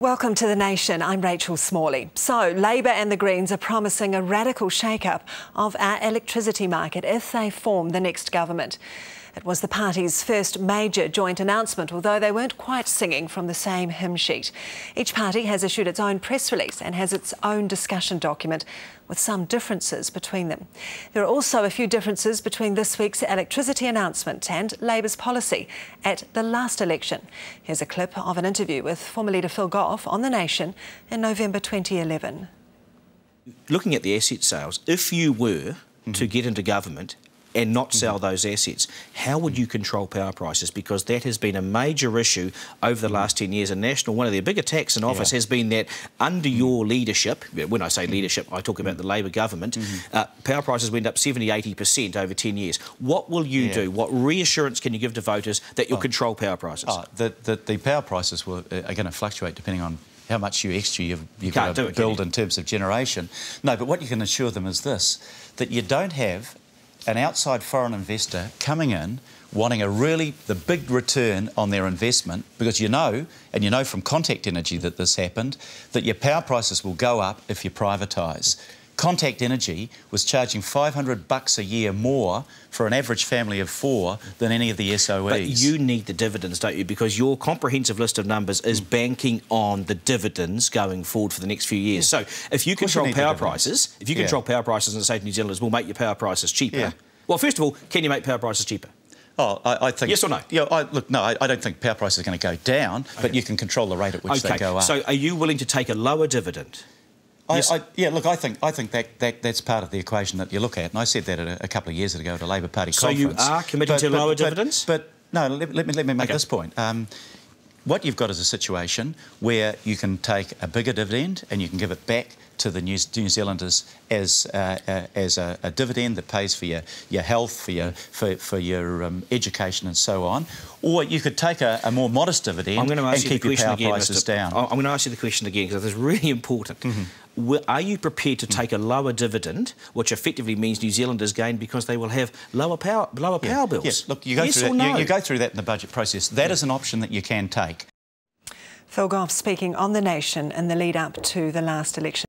Welcome to The Nation. I'm Rachel Smalley. So, Labor and the Greens are promising a radical shake-up of our electricity market if they form the next government. It was the party's first major joint announcement, although they weren't quite singing from the same hymn sheet. Each party has issued its own press release and has its own discussion document, with some differences between them. There are also a few differences between this week's electricity announcement and Labor's policy at the last election. Here's a clip of an interview with former leader Phil Goff on The Nation in November 2011. Looking at the asset sales, if you were to get into government and not sell those assets, how would you control power prices? Because that has been a major issue over the last 10 years. And National, one of their big attacks in office has been that under your leadership, when I say leadership, I talk about the Labor government, power prices went up 70–80% over 10 years. What will you do? What reassurance can you give to voters that you'll control power prices? The power prices are going to fluctuate depending on how much extra you've got to build in terms of generation. No, but what you can assure them is this, that you don't have an outside foreign investor coming in wanting the big return on their investment, because you know from Contact Energy that this happened, that your power prices will go up if you privatise. Contact Energy was charging $500 a year more for an average family of 4 than any of the SOEs. But you need the dividends, don't you? Because your comprehensive list of numbers is banking on the dividends going forward for the next few years. So if you control power prices, and say to New Zealanders, we'll make your power prices cheaper. Well, first of all, can you make power prices cheaper? Oh, I think... Yes or no? Yeah, I don't think power prices are going to go down, but you can control the rate at which they go up. So are you willing to take a lower dividend? I think that's part of the equation that you look at, and I said that a couple of years ago at a Labor Party conference. So you are committing to lower dividends? But no, let me make this point. What you've got is a situation where you can take a bigger dividend and you can give it back to the New Zealanders as a dividend that pays for your health, for your education and so on. Or you could take a more modest dividend and keep your power prices down. I'm going to ask you the question again, because it's really important. Are you prepared to take a lower dividend, which effectively means New Zealanders gain because they will have lower power bills? Yes, look, you go through that in the budget process. That is an option that you can take. Phil Goff speaking on The Nation in the lead-up to the last election.